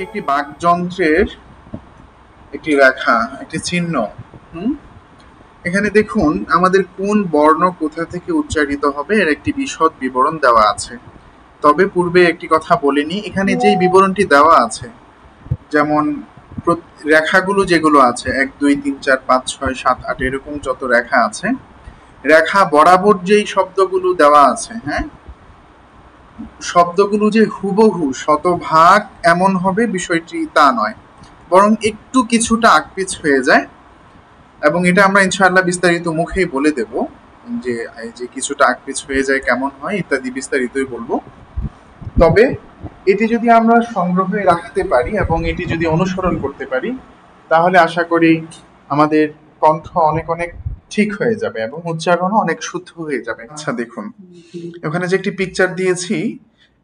একটি বাকযন্ত্রের একটি রেখা, একটি চিহ্ন। হুম এখানে দেখুন আমাদের কোন বর্ণ কোথা থেকে উচ্চারিত হবে এর একটি বিশদ বিবরণ দেওয়া আছে। তবে পূর্বে একটি কথা বলিনি, এখানে যেই বিবরণটি দেওয়া আছে, যেমন রেখাগুলো যেগুলো আছে 1 2 3 4 5 6 7 8 এরকম যত রেখা আছে, রেখা বরাবর যেই শব্দগুলো দেওয়া আছে, হ্যাঁ, শব্দগুলো যে হুবহু শতভাগ এমন হবে বিষয়টি তা নয়, বরং একটু কিছুটা আকপিছ হয়ে যায়। এবং এটা আমরা ইনশাআল্লাহ বিস্তারিত মুখেই বলে দেব যে এই যে কিছুটা আকপিছ হয়ে যায় কেমন হয় ইত্যাদি বিস্তারিতই বলবো। তবে এটি যদি আমরা সংগ্রহে রাখতে পারি এবং এটি যদি অনুসরণ করতে পারি, তাহলে আশা করি আমাদের কণ্ঠ অনেক অনেক ঠিক হয়ে যাবে এবং উচ্চারণও অনেক শুদ্ধ হয়ে যাবে। আচ্ছা দেখুন, ওখানে যে একটি পিকচার দিয়েছি,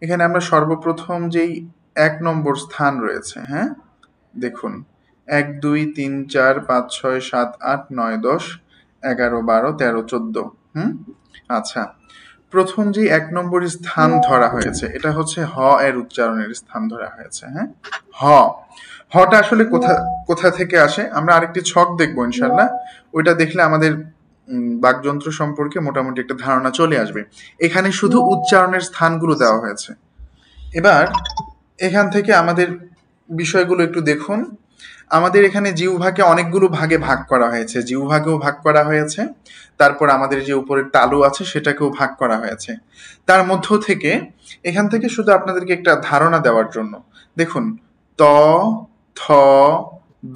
এখানে আমরা সর্বপ্রথম যেই 1 নম্বর স্থান রয়েছে, হ্যাঁ, দেখুন 1 2 3 4 5 6 7 8 9 10 11 12 13 14। আচ্ছা, প্রথম যে 1 নম্বর স্থান ধরা হয়েছে এটা হচ্ছে হ এর উচ্চারণের স্থান ধরা হয়েছে। হ্যাঁ, হ, হটা আসলে কোথা কোথা থেকে আসে আমরা আরেকটি ছক দেখবো ইনশাল্লাহ, ওইটা দেখলে আমাদের বাকযন্ত্র সম্পর্কে মোটামুটি একটা ধারণা চলে আসবে। এখানে শুধু উচ্চারণের স্থানগুলো দেওয়া হয়েছে। এবার এখান থেকে আমাদের বিষয়গুলো একটু দেখুন। আমাদের এখানে জিহ্বাকে অনেকগুলো ভাগে ভাগ করা হয়েছে, জিহ্বাকেও ভাগ করা হয়েছে, তারপর আমাদের যে উপরের তালু আছে সেটাকেও ভাগ করা হয়েছে। তার মধ্য থেকে এখান থেকে শুধু আপনাদেরকে একটা ধারণা দেওয়ার জন্য দেখুন, ত থ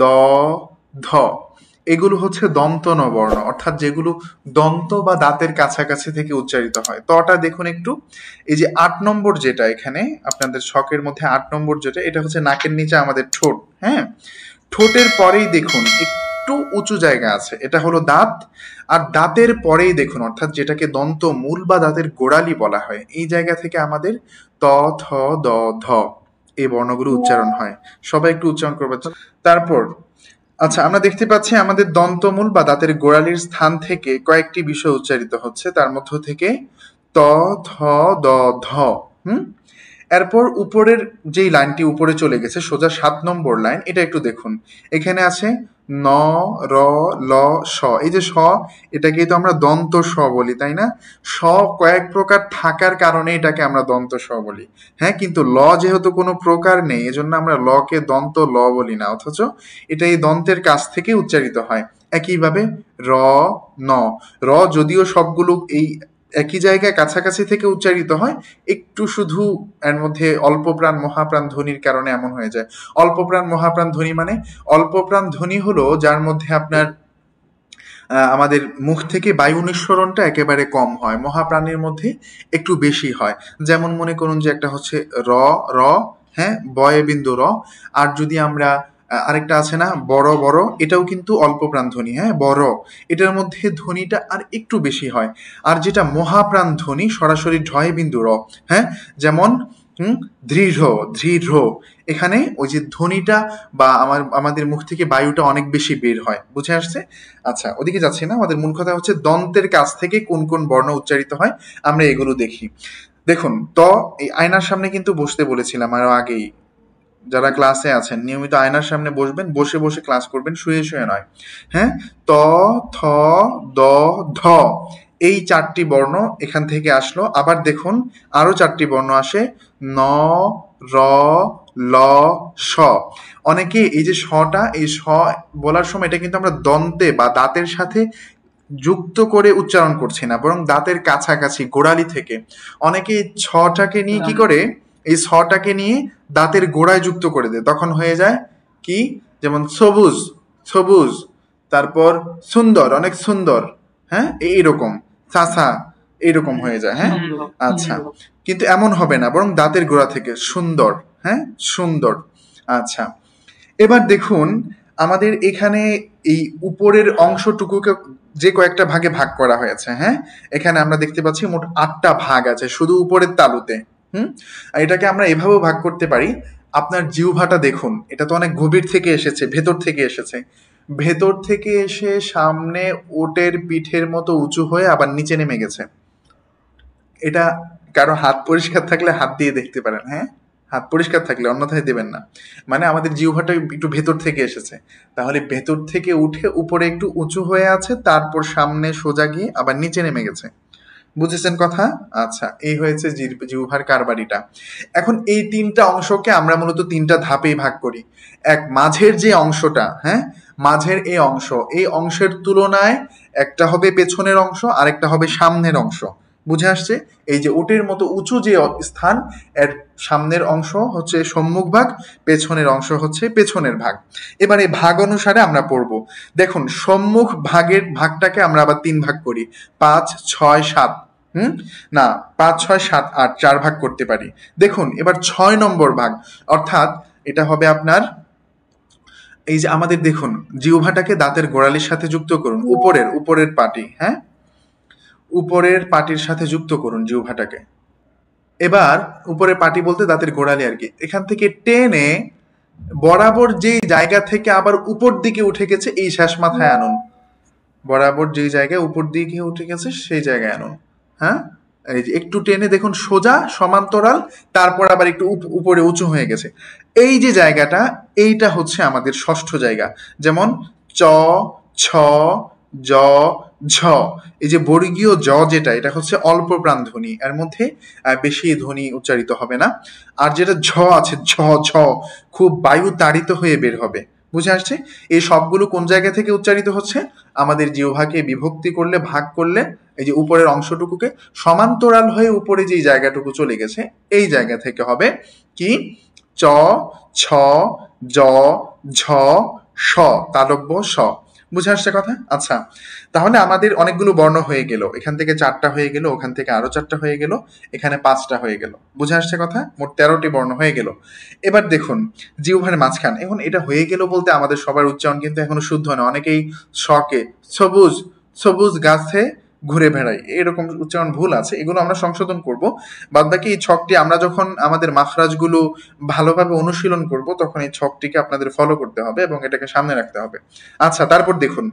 দ ধ এগুলো হচ্ছে দন্তন বর্ণ, অর্থাৎ যেগুলো দন্ত বা দাঁতের কাছাকাছি থেকে উচ্চারিত হয়। তটা দেখুন একটু, এই যে 8 নম্বর যেটা এখানে আপনাদের ছকের মধ্যে 8 নম্বর যেটা, এটা হচ্ছে নাকের নিচে আমাদের ঠোঁট। হ্যাঁ, ঠোঁটের পরেই দেখুন একটু উঁচু জায়গা আছে, এটা হলো দাঁত। আর দাঁতের পরেই দেখুন, অর্থাৎ যেটাকে দন্ত মূল বা দাঁতের গোড়ালি বলা হয়, এই জায়গা থেকে আমাদের ত থ দ ধ এই বর্ণগুলো উচ্চারণ হয়। সবাই একটু উচ্চারণ করবে। তারপর আচ্ছা, আমরা দেখতে পাচ্ছি আমাদের দন্তমূল বা দাঁতের গোড়ালির স্থান থেকে কয়েকটি বিষয় উচ্চারিত হচ্ছে, তার মধ্য থেকে ত থ দ ধ। এরপর উপরের যেই লাইনটি উপরে চলে গেছে সোজা 7 নম্বর লাইন, এটা একটু দেখুন, এখানে আছে ন র ল স। এই যে স, এটাকে তো আমরা দন্ত স বলি, তাই না? স কয়েক প্রকার থাকার কারণে এটাকে আমরা দন্ত স বলি। হ্যাঁ, কিন্তু ল যেহেতু কোনো প্রকার নেই, এজন্য আমরা লকে দন্ত ল বলি না, অথচ এটা এই দন্তের কাছ থেকে উচ্চারিত হয়। একইভাবে র ন, র যদিও সবগুলো এই একই জায়গায় কাছাকাছি থেকে উচ্চারিত হয়, একটু শুধু এর মধ্যে অল্পপ্রাণ মহাপ্রাণ ধ্বনির কারণে এমন হয়ে যায়। অল্পপ্রাণ মহাপ্রাণ ধ্বনি মানে, অল্পপ্রাণ ধ্বনি হলো যার মধ্যে আপনার আমাদের মুখ থেকে বায়ু নিঃসরণটা একেবারে কম হয়, মহাপ্রাণের মধ্যে একটু বেশি হয়। যেমন মনে করুন যে একটা হচ্ছে র র, হ্যাঁ, বয়ে বিন্দু র। আর যদি আমরা আরেকটা আছে না বড় বড়, এটাও কিন্তু অল্প প্রাণ ধ্বনি। হ্যাঁ, বড়, এটার মধ্যে ধ্বনিটা আর একটু বেশি হয়। আর যেটা মহাপ্রাণ ধ্বনি সরাসরি ঢয় বিন্দু র, হ্যাঁ, যেমন দৃঢ় দৃঢ়, এখানে ওই যে ধ্বনিটা বা আমাদের মুখ থেকে বায়ুটা অনেক বেশি বের হয়। বুঝে আসছে? আচ্ছা, ওদিকে যাচ্ছি না, আমাদের মূল কথা হচ্ছে দন্তের কাছ থেকে কোন কোন বর্ণ উচ্চারিত হয় আমরা এগুলো দেখি। দেখুন, এই আয়নার সামনে কিন্তু বসতে বলেছিলাম আরো আগেই। যারা ক্লাসে আছেন নিয়মিত আয়নার সামনে বসবেন, বসে বসে ক্লাস করবেন, শুয়ে শুয়ে নয়। হ্যাঁ, ত থ দ ধ এই 4টি বর্ণ এখান থেকে আসলো। আবার দেখুন আরো 4টি বর্ণ আসে, ন র ল স। অনেকে এই যে শটা, এই স বলার সময় এটা কিন্তু আমরা দন্তে বা দাঁতের সাথে যুক্ত করে উচ্চারণ করছি না, বরং দাঁতের কাছাকাছি গোড়ালি থেকে অনেকে ছটাকে নিয়ে কি করে, এই ছটাকে নিয়ে দাঁতের গোড়ায় যুক্ত করে দেয়, তখন হয়ে যায় কি, যেমন সবুজ সবুজ, তারপর সুন্দর অনেক সুন্দর, হ্যাঁ, এইরকম চাষা এইরকম হয়ে যায়। হ্যাঁ, আচ্ছা, কিন্তু এমন হবে না, বরং দাঁতের গোড়া থেকে সুন্দর, হ্যাঁ, সুন্দর। আচ্ছা, এবার দেখুন আমাদের এখানে এই উপরের অংশটুকুকে যে কয়েকটা ভাগে ভাগ করা হয়েছে। হ্যাঁ, এখানে আমরা দেখতে পাচ্ছি মোট 8টা ভাগ আছে শুধু উপরের তালুতে। আর এটাকে আমরা এভাবেও ভাগ করতে পারি। আপনার জিহ্বাটা দেখুন, এটা তো অনেক গভীর থেকে এসেছে, ভেতর থেকে এসেছে, ভেতর থেকে এসে সামনে ওটের পিঠের মতো উঁচু হয়ে আবার নিচে নেমে গেছে। এটা কারো হাত পরিষ্কার থাকলে হাত দিয়ে দেখতে পারেন। হ্যাঁ, হাত পরিষ্কার থাকলে, অন্যথায় দেবেন না। মানে আমাদের জিহ্বাটা একটু ভেতর থেকে এসেছে, তাহলে ভেতর থেকে উঠে উপরে একটু উঁচু হয়ে আছে, তারপর সামনে সোজা গিয়ে আবার নিচে নেমে গেছে। বুঝেছেন কথা? আচ্ছা, এই হয়েছে জিহ্বার কারবারিটা। এখন এই তিনটা অংশকে আমরা মূলত তিনটা ধাপেই ভাগ করি। এক, মাঝের যে অংশটা, হ্যাঁ, মাঝের এই অংশের তুলনায় একটা হবে পেছনের অংশ, আরেকটা হবে সামনের অংশ। বুঝে আসছে? এই যে ওটের মতো উঁচু যে স্থান, এর সামনের অংশ হচ্ছে সম্মুখ ভাগ, পেছনের অংশ হচ্ছে পেছনের ভাগ। এবার এই ভাগ অনুসারে আমরা পড়ব। দেখুন, সম্মুখ ভাগটাকে আমরা আবার 3 ভাগ করি, 5, 6, 7। না, 5, 6, 7, 8 4 ভাগ করতে পারি। দেখুন এবার 6 নম্বর ভাগ, অর্থাৎ এটা হবে আপনার এই যে আমাদের দেখুন জিহ্বাটাকে দাঁতের গোড়ালির সাথে যুক্ত করুন, উপরের পাটি, হ্যাঁ, উপরের পাটির সাথে যুক্ত করুন জিহ্বাটাকে। এবার উপরের পাটি বলতে দাঁতের গোড়ালি আর কি। এখান থেকে টেনে বরাবর যে জায়গা থেকে আবার উপর দিকে উঠে গেছে এই শেষ মাথায় আনুন। বরাবর যে জায়গায় উপর দিকে উঠে গেছে সেই জায়গায় আনুন। হ্যাঁ, এই যে একটু টেনে দেখুন সোজা সমান্তরাল, তারপর আবার একটু উপরে উঁচু হয়ে গেছে। এই যে জায়গাটা, এইটা হচ্ছে আমাদের ষষ্ঠ জায়গা। যেমন চ, ছ, জ, ঝ। এই যে বর্গীয় জ যেটা, এটা হচ্ছে অল্প প্রাণ ধ্বনি, এর মধ্যে বেশি ধ্বনি উচ্চারিত হবে না। আর যেটা ঝ আছে, ঝ ঝ, খুব বায়ু তাড়িত হয়ে বের হবে। বুঝে আসছে? এই সবগুলো কোন জায়গা থেকে উচ্চারিত হচ্ছে? আমাদের জিহ্বাকে বিভক্তি করলে, ভাগ করলে, এই যে উপরের অংশটুকুকে সমান্তরাল হয়ে উপরে যে জায়গাটুকু চলে গেছে এই জায়গা থেকে হবে কি? চ, ছ, জ, ঝ, স, তালব্য স। বুঝে আসছে কথা? আচ্ছা, তাহলে আমাদের অনেকগুলো বর্ণ হয়ে গেল। এখান থেকে 4টা হয়ে গেল, ওখান থেকে আরো 4টা হয়ে গেল, এখানে 5টা হয়ে গেল। বুঝে আসছে কথা? মোট 13টি বর্ণ হয়ে গেল। এবার দেখুন জিহ্বার মাঝখান, এখন এটা হয়ে গেল বলতে আমাদের সবার উচ্চারণ কিন্তু এখনো শুদ্ধ না। অনেকেই শকে সবুজ সবুজ গাছে ঘুরে বেড়াই, এরকম উচ্চারণ ভুল আছে, এগুলো আমরা সংশোধন করব। বাদ বাকি এই ছকটি আমরা যখন আমাদের মাখরাজগুলো ভালোভাবে অনুশীলন করব, তখন এই ছকটিকে আপনাদের ফলো করতে হবে এবং এটাকে সামনে রাখতে হবে। আচ্ছা, তারপর দেখুন,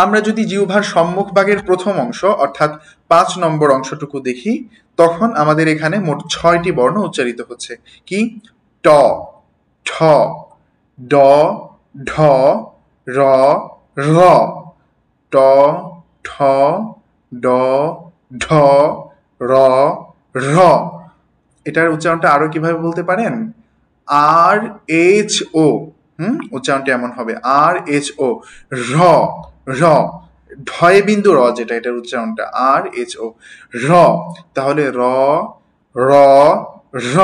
আমরা যদি জিহ্বার সম্মুখ ভাগের প্রথম অংশ অর্থাৎ 5 নম্বর অংশটুকু দেখি, তখন আমাদের এখানে মোট 6টি বর্ণ উচ্চারিত হচ্ছে। কি? ট, ঠ, ড, ঢ, র, র। ট, ঠ, ড, ঢ, র, র। এটার উচ্চারণটা আরো কিভাবে বলতে পারেন? আর এইচ ও। উচ্চারণটা এমন হবে, আর এইচ ও, র, র, ঢয় বিন্দু র যেটা, এটার উচ্চারণটা আর এইচ ও, র। তাহলে র, র, র।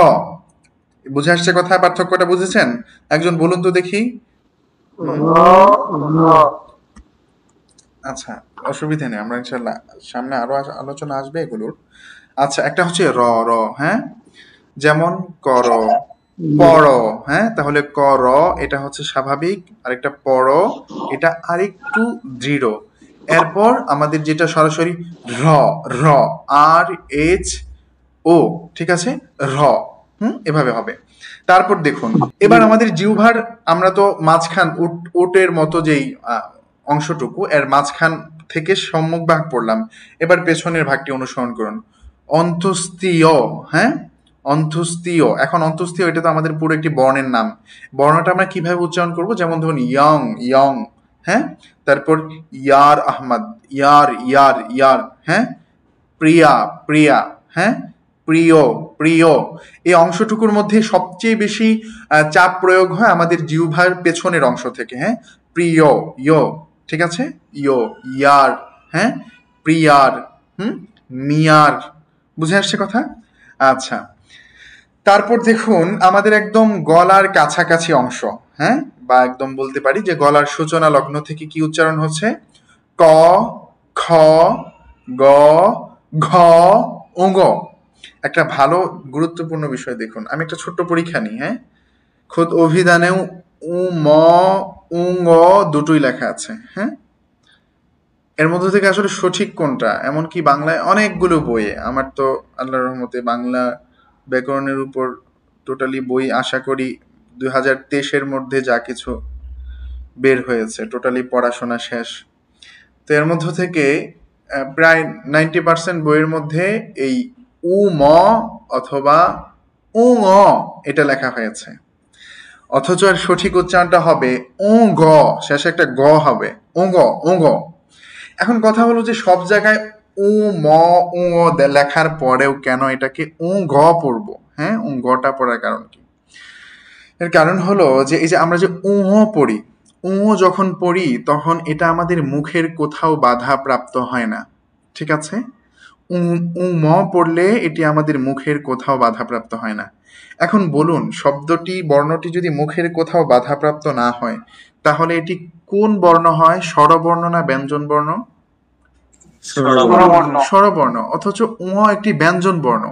বুঝে আসছে কথা? পার্থক্যটা বুঝেছেন? একজন বলুন তো দেখি। আচ্ছা, অসুবিধা নেই, আমরা ইনশাল্লাহ সামনে আরো আলোচনা আসবে এগুলোর। আচ্ছা, একটা হচ্ছে র, র, হ্যাঁ, যেমন কর, পর, হ্যাঁ, তাহলে কর এটা হচ্ছে স্বাভাবিক, আরেকটা পর এটা আরেকটু দৃঢ়। এরপর আমাদের যেটা সরাসরি র, র, আর এইচ ও, ঠিক আছে, র, এভাবে হবে। তারপর দেখুন, এবার আমাদের জিহ্বার, আমরা তো মাঝখান ওটের মতো যেই অংশটুকু, এর মাঝখান থেকে সম্মুখ ভাগ পড়লাম। এবার পেছনের ভাগটি অনুসরণ করুন। অন্তস্তীয়, হ্যাঁ, অন্তস্তীয়। এখন অন্তস্তীয় এটা তো আমাদের পুরো একটি বর্ণের নাম। বর্ণটা আমরা কিভাবে উচ্চারণ করব? যেমন ধরুন ইয়ং, ইয়ং, হ্যাঁ, তারপর ইয়ার আহমদ, ইয়ার, ইয়ার, ইয়ার, হ্যাঁ, প্রিয়া, প্রিয়া, হ্যাঁ, প্রিয়, প্রিয়। এই অংশটুকুর মধ্যে সবচেয়ে বেশি চাপ প্রয়োগ হয় আমাদের জিহ্বার পেছনের অংশ থেকে, হ্যাঁ, প্রিয়, ইয়ো, ঠিক আছে, ইয়ো, ইয়ার, হ্যাঁ, প্রিয়ার, মিয়ার। বুঝে আসছে কথা? আচ্ছা, তারপর দেখুন আমাদের একদম গলার কাছাকাছি অংশ, হ্যাঁ, বা একদম বলতে পারি যে গলার সূচনা লগ্ন থেকে কি উচ্চারণ হচ্ছে? ক, খ, গ, ঘ, ওঙ্গ। একটা ভালো গুরুত্বপূর্ণ বিষয় দেখুন, আমি একটা ছোট্ট পরীক্ষা নিই, হ্যাঁ, খোদ অভিধানেও উ, ম, উঙ্গ দুটোই লেখা আছে, হ্যাঁ, এর মধ্যে থেকে আসলে সঠিক কোনটা? এমনকি বাংলায় অনেকগুলো বইয়ে, আমার তো আল্লাহর রহমতে বাংলা ব্যাকরণের উপর টোটালি বই আশা করি 2023-এর মধ্যে যা কিছু বের হয়েছে টোটালি পড়াশোনা শেষ। তো এর মধ্য থেকে প্রায় 90% বইয়ের মধ্যে এই উ, ম অথবা উং অ এটা লেখা হয়েছে, অথচ এর সঠিক উচ্চারণটা হবে ও গ, শেষে একটা গ হবে, ও গ, ও গ। এখন কথা হলো যে সব জায়গায় উ ম উ অ লেখার পরেও কেন এটাকে উ গ পড়বো? হ্যাঁ, উ গটা পড়ার কারণ কি? এর কারণ হলো যে এই যে আমরা যে উ পড়ি, উ যখন পড়ি তখন এটা আমাদের মুখের কোথাও বাধা প্রাপ্ত হয় না, ঠিক আছে? উ উ ম পড়লে এটি আমাদের মুখের কোথাও বাধাপ্রাপ্ত হয় না। এখন বলুন, শব্দটি বর্ণটি যদি মুখের কোথাও বাধাপ্রাপ্ত না হয়, তাহলে এটি কোন বর্ণ হয়? স্বরবর্ণ না ব্যঞ্জন বর্ণ? স্বরবর্ণ। স্বরবর্ণ, অথচ উ একটি ব্যঞ্জন বর্ণ।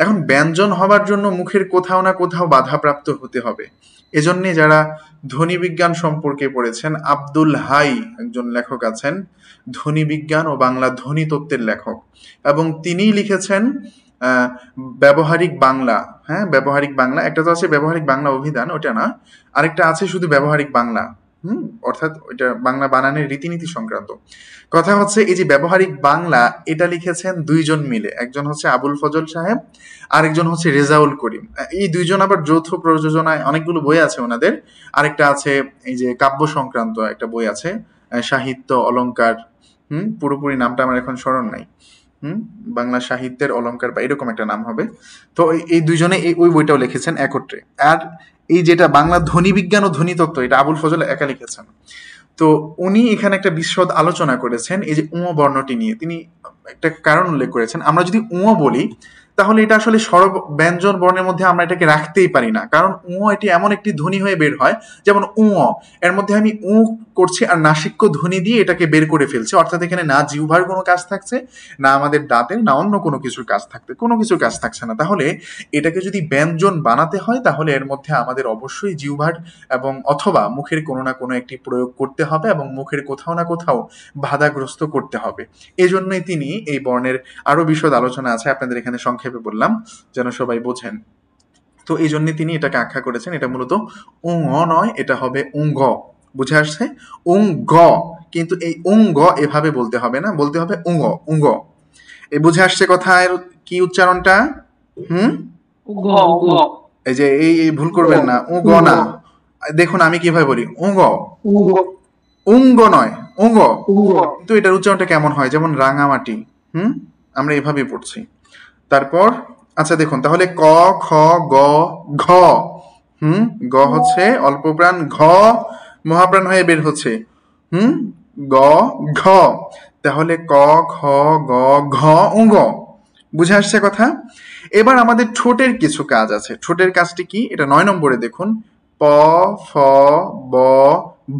এখন ব্যঞ্জন হবার জন্য মুখের কোথাও না কোথাও বাধাপ্রাপ্ত হতে হবে। এজন্য যারা ধ্বনি বিজ্ঞান সম্পর্কে পড়েছেন, আব্দুল হাই একজন লেখক আছেন, ধ্বনি বিজ্ঞান ও বাংলা ধ্বনি তত্ত্বের লেখক, এবং তিনিই লিখেছেন ব্যবহারিক বাংলা। হ্যাঁ, ব্যবহারিক বাংলা, একটা তো আছে ব্যবহারিক বাংলা অভিধান, ওটা না, আরেকটা আছে শুধু ব্যবহারিক বাংলা। অর্থাৎ ওইটা বাংলা বানানের রীতিনীতি সংক্রান্ত। কথা হচ্ছে এই যে ব্যবহারিক বাংলা, এটা লিখেছেন দুইজন মিলে, একজন হচ্ছে আবুল ফজল সাহেব, আরেকজন হচ্ছে রেজাউল করিম। এই দুইজন আবার যৌথ প্রযোজনায় অনেকগুলো বই আছে ওনাদের। আরেকটা আছে এই যে কাব্য সংক্রান্ত একটা বই আছে, সাহিত্য অলংকার, পুরোপুরি নামটা আমার এখন স্মরণ নাই, বাংলা সাহিত্যের অলংকার বা এরকম একটা নাম হবে। তো এই দুইজনে ওই বইটাও লিখেছেন একত্রে। আর এই যেটা বাংলা ধ্বনি বিজ্ঞান ও ধ্বনি তত্ত্ব, এটা আবুল ফজল একা লিখেছেন। তো উনি এখানে একটা বিশদ আলোচনা করেছেন এই যে উঁ বর্ণটি নিয়ে। তিনি একটা কারণ উল্লেখ করেছেন, আমরা যদি উঁ বলি তাহলে এটা আসলে স্বর ব্যঞ্জন বর্ণের মধ্যে আমরা এটাকে রাখতেই পারি না, কারণ উঁ এটি এমন একটি ধ্বনি হয়ে বের হয়, যেমন এর মধ্যে আমি করছি আর নাসিক্য ধ্বনি দিয়ে এটাকে বের করে ফেলছি, অর্থাৎ এখানে না জিহ্বার কোনো কাজ থাকছে, না আমাদের দাঁতের, না অন্য কোনো কিছুর কাজ থাকতে, কোনো কিছুর কাজ থাকছে না। তাহলে এটাকে যদি ব্যঞ্জন বানাতে হয় তাহলে এর মধ্যে আমাদের অবশ্যই জিহ্বার এবং অথবা মুখের কোনো না কোনো একটি প্রয়োগ করতে হবে এবং মুখের কোথাও না কোথাও বাধাগ্রস্ত করতে হবে। এজন্যই তিনি এই বর্ণের আরো বিশদ আলোচনা আছে, আপনাদের এখানে সংক্ষেপে বললাম যেন সবাই বোঝেন। তো এই জন্য তিনি এটাকে আখ্যা করেছেন, এটা মূলত উং নয়, এটা হবে উঙ্গ। বুঝে আসছে? উঙ্গ, কিন্তু এই উঙ্গ এভাবে বলতে হবে না, বলতে হবে উঙ্গ, উঙ্গ। এই বুঝে আসছে কথার কি উচ্চারণটা? এই যে এই ভুল করবেন না, উঙ্গ না। দেখুন আমি কিভাবে বলি, উঙ্গ, উঙ্গ নয়, উঙ্গ। কিন্তু এটার উচ্চারণটা কেমন হয়? যেমন রাঙামাটি, আমরা এভাবে পড়ছি। তারপর আচ্ছা দেখুন, তাহলে ক খ গ ঘ, গ হচ্ছে অল্প প্রাণ, ঘ মহাপ্রাণ হয়ে বের হচ্ছে, গ ঘ। তাহলে ক খ গ ঘ উঙ্গ। বুঝে আসছে কথা? এবার আমাদের ঠোঁটের কিছু কাজ আছে। ঠোঁটের কাজটি কি? এটা 9 নম্বরে দেখুন, প ফ ব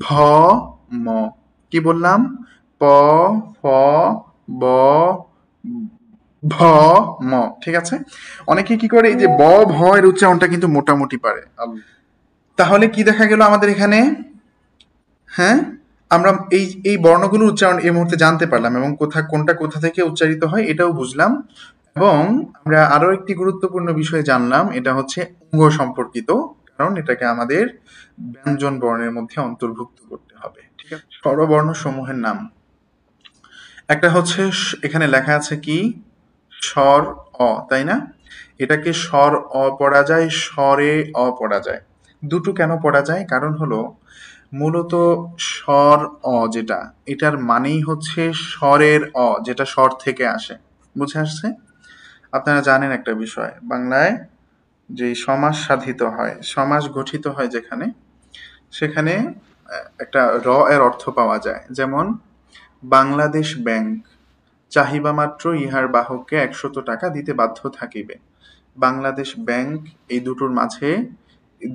ভ ম। কি বললাম? প ফ ব ভ ম, ঠিক আছে? অনেকে কি করে এই যে ব ভ এর উচ্চারণটা কিন্তু মোটামুটি পারে। তাহলে কি দেখা গেল আমাদের এখানে? হ্যাঁ, আমরা এই বর্ণগুলোর উচ্চারণ এই মুহূর্তে জানতে পারলাম এবং কোনটা কোথা থেকে উচ্চারিত হয় এটাও বুঝলাম। এবং আমরা আরো একটি গুরুত্বপূর্ণ বিষয় জানলাম, এটা হচ্ছে অঙ্গ সম্পর্কিত, কারণ এটাকে আমাদের ব্যঞ্জন বর্ণের মধ্যে অন্তর্ভুক্ত করতে হবে। ঠিক আছে? স্বরবর্ণ সমূহের নাম একটা হচ্ছে, এখানে লেখা আছে কি স্বর অ, তাই না? এটাকে স্বর অ পড়া যায়, স্বরে অ পড়া যায়। দুটো কেন পড়া যায়? কারণ হলো মূলত স্বর অ যেটা, এটার মানেই হচ্ছে স্বরের অ, যেটা স্বর থেকে আসে। বুঝে আসছে? আপনারা জানেন একটা বিষয়, বাংলায় যে সমাস সাধিত হয়, সমাস গঠিত হয় যেখানে, সেখানে একটা র এর অর্থ পাওয়া যায়। যেমন বাংলাদেশ ব্যাংক, চাহিবা মাত্র ইহার বাহককে 100 টাকা দিতে বাধ্য থাকিবে। বাংলাদেশ ব্যাংক, এই দুটোর মাঝে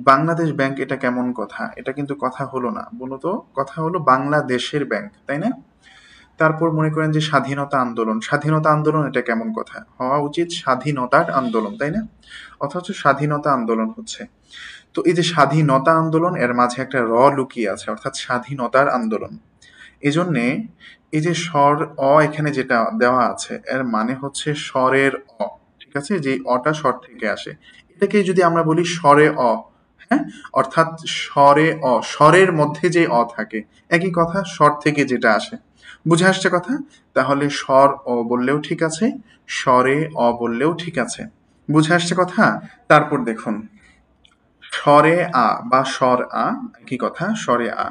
বাংলাদেশ ব্যাংক, এটা কেমন কথা? এটা কিন্তু কথা হলো না, মূলত কথা হলো বাংলাদেশের ব্যাংক, তাই না? তারপর মনে করেন যে স্বাধীনতা আন্দোলন, স্বাধীনতা আন্দোলন, এটা কেমন কথা? হওয়া উচিত স্বাধীনতার আন্দোলন, তাই না? অথচ স্বাধীনতা আন্দোলন হচ্ছে। তো এই যে স্বাধীনতা আন্দোলন, এর মাঝে একটা র লুকিয়ে আছে, অর্থাৎ স্বাধীনতার আন্দোলন। এজন্যে এই যে স্বর অ এখানে যেটা দেওয়া আছে, এর মানে হচ্ছে স্বরের অ, ঠিক আছে? যে অটা স্বর থেকে আসে, এটাকে যদি আমরা বলি স্বরে অ, হ্যাঁ, অর্থাৎ স্বরে অ, স্বরের মধ্যে যে অ থাকে, একই কথা, স্বর থেকে যেটা আসে। বুঝে আসছে কথা? তাহলে স্বর অ বললেও ঠিক আছে, স্বরে অ বললেও ঠিক আছে। বুঝে আসছে কথা? তারপর দেখুন স্বরে আ বা স্বর আ, একই কথা, স্বরে আ।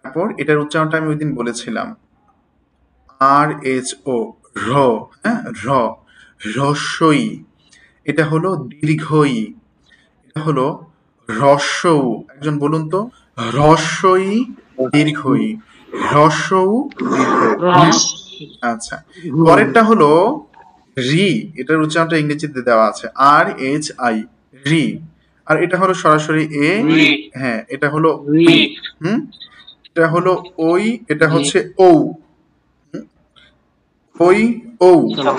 তারপর এটার উচ্চারণটা আমি ওইদিন বলেছিলাম, RHO, র, হ্যাঁ, র, রস্বই। এটা হলো দীর্ঘই। এটা হলো হ্রস্বউ। একজন বলুন তো, হ্রস্বই দীর্ঘই, হ্রস্বউ দীর্ঘউ। আচ্ছা, পরেরটা হলো রি। এটার উচ্চারণটা ইংরেজিতে দেওয়া আছে, RHI, রি। আর এটা হলো সরাসরি এ, হ্যাঁ, এটা হলো ওই, হুম, এটা হলো ওই, এটা হচ্ছে ও, ওই, ও,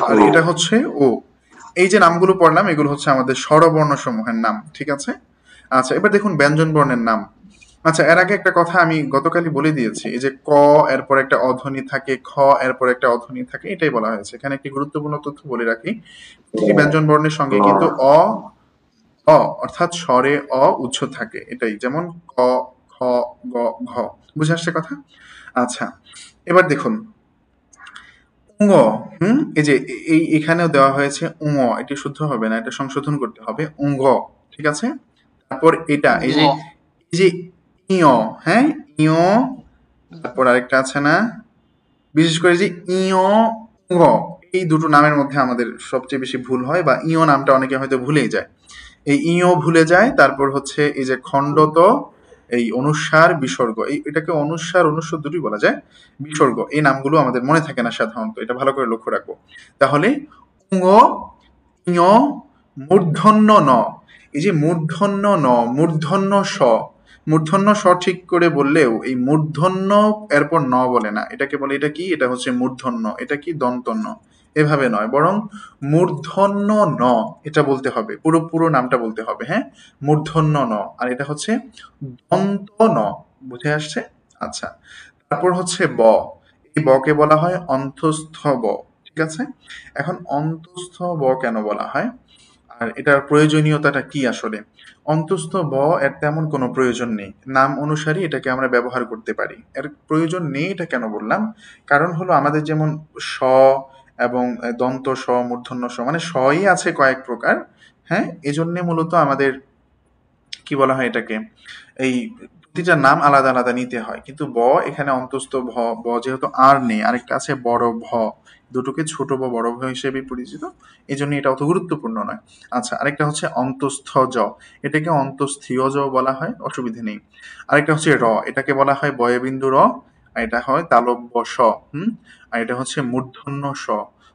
আর এটা হচ্ছে ও। এই যে নামগুলো পড়লাম এগুলো হচ্ছে আমাদের স্বরবর্ণ সমূহের নাম, ঠিক আছে? আচ্ছা, এবার দেখুন ব্যঞ্জন বর্ণের নাম। আচ্ছা, এর আগে একটা কথা আমি গতকালই বলে দিয়েছি, এই যে ক এরপর একটা অধ্বনি থাকে, খ এরপর একটা অধ্বনি থাকে, এটাই বলা হয়েছে। এখানে একটি গুরুত্বপূর্ণ তথ্য বলে রাখি, প্রতিটি ব্যঞ্জন বর্ণের সঙ্গে কিন্তু অ, অ অর্থাৎ স্বরে অ উচ্চ থাকে, এটাই। যেমন ক, খ, গ, ঘ। বুঝে আসছে কথা? আচ্ছা, এবার দেখুন উঙ, এই যে এখানেও দেওয়া হয়েছে উঙ, এটি শুদ্ধ হবে না, এটা সংশোধন করতে হবে উঙ, ঠিক আছে? তারপর এটা এই যে ইয়, হ্যাঁ, ইয়, তারপর আরেকটা আছে না, বিশেষ করে যে ইয়, উঙ, এই দুটো নামের মধ্যে আমাদের সবচেয়ে বেশি ভুল হয়, বা ইয় নামটা অনেকে হয়তো ভুলেই যায়। এই ইয় ভুলে যায়। তারপর হচ্ছে এই যে খণ্ডত, এই অনুস্বার বিসর্গ, এটাকে অনুস্বার অনুস্বর দুটোই বলা যায়, বিসর্গ, এই নামগুলো আমাদের মনে থাকে না সাধারণত, এটা ভালো করে লক্ষ্য রাখবো। তাহলে উঙ, ইয়, মূর্ধন্য ন, এই যে মূর্ধন্য ন, মূর্ধন্য স, মূর্ধন্য স ঠিক করে বললেও এই মূর্ধন্য এরপর ন বলে না, এটাকে বলে, এটা কি, এটা হচ্ছে মূর্ধন্য, এটা কি দন্তন্য, এভাবে নয়, বরং মূর্ধন্য ন এটা বলতে হবে, পুরো পুরো নামটা বলতে হবে, হ্যাঁ, মূর্ধন্য ন। আর এটা হচ্ছে দন্ত ন। বুঝে আসছে? আচ্ছা, তারপর হচ্ছে ব। এই বকে বলা হয় অন্তঃস্থ ব, ঠিক আছে? এখন অন্তঃস্থ ব কেন বলা হয়, আর এটার প্রয়োজনীয়তাটা কি আসলে? অন্তঃস্থ ব এর তেমন কোনো প্রয়োজন নেই, নাম অনুসারে এটাকে আমরা ব্যবহার করতে পারি। এর প্রয়োজন নেই এটা কেন বললাম, কারণ হলো আমাদের যেমন স এবং দন্ত স, মূর্ধন্য স, মানে সই আছে কয়েক প্রকার, হ্যাঁ, এজন্য মূলত আমাদের কি বলা হয় এটাকে, এই প্রতিটা নাম আলাদা আলাদা নিতে হয়। কিন্তু ব এখানে অন্তস্থ ভ, ব যেহেতু আর নেই, আরেকটা আছে বড় ভ, দুটোকে ছোট ব বড় ভ হিসেবে পরিচিত, এই জন্য এটা অত গুরুত্বপূর্ণ নয়। আচ্ছা, আরেকটা হচ্ছে অন্তঃস্থ জ, এটাকে অন্তঃস্থীয় জ বলা হয়, অসুবিধে নেই। আরেকটা হচ্ছে র, এটাকে বলা হয় বয়বিন্দু র, আর এটা হয় তালব্য স, আর এটা হচ্ছে মূর্ধন্য স,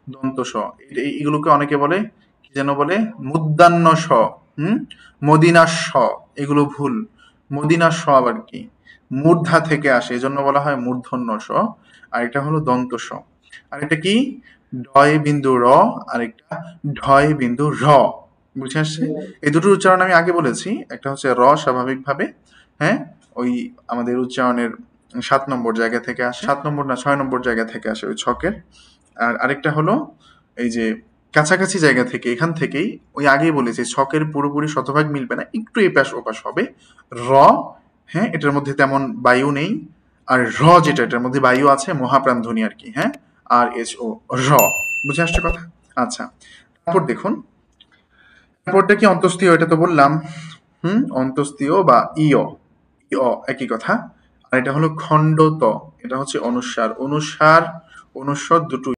দন্ত স। এগুলোকে অনেকে বলে কি যেন বলে, মুদ্রান্য স, মদিনার স, এগুলো ভুল। মদিনার স আবার কি, মূর্ধা থেকে আসে, এজন্য বলা হয় মূর্ধন্য স। আর এটা হলো দন্ত স। আর এটা কি, ঢয় বিন্দু র, আর একটা ঢয় বিন্দু র। বুঝে আসছে? এই দুটোর উচ্চারণ আমি আগে বলেছি, একটা হচ্ছে র স্বাভাবিকভাবে, হ্যাঁ, ওই আমাদের উচ্চারণের 7 নম্বর জায়গা থেকে আসে, 7 নম্বর না 6 নম্বর জায়গা থেকে আসে ওই ছকের। আর আরেকটা হলো এই যে কাছাকাছি জায়গা থেকে, এখান থেকেই, ওই আগেই বলেছি ছকের পুরোপুরি শতভাগ মিলবে না, একটু এপাশ ওপাশ হবে। র, হ্যাঁ, এটার মধ্যে তেমন বায়ু নেই। আর র যেটা, এটার মধ্যে বায়ু আছে, মহাপ্রাণ ধ্বনি আর কি, হ্যাঁ, RHO, র। বুঝে আসছে কথা? আচ্ছা, তারপর দেখুন, তারপরটা কি অন্তঃস্থীয়, এটা তো বললাম, অন্তঃস্থীয় বা ইয়, ইয় একই কথা। আর এটা হলো খণ্ডত, এটা হচ্ছে অনুস্বার, অনুস্বার অনুস্বর দুটো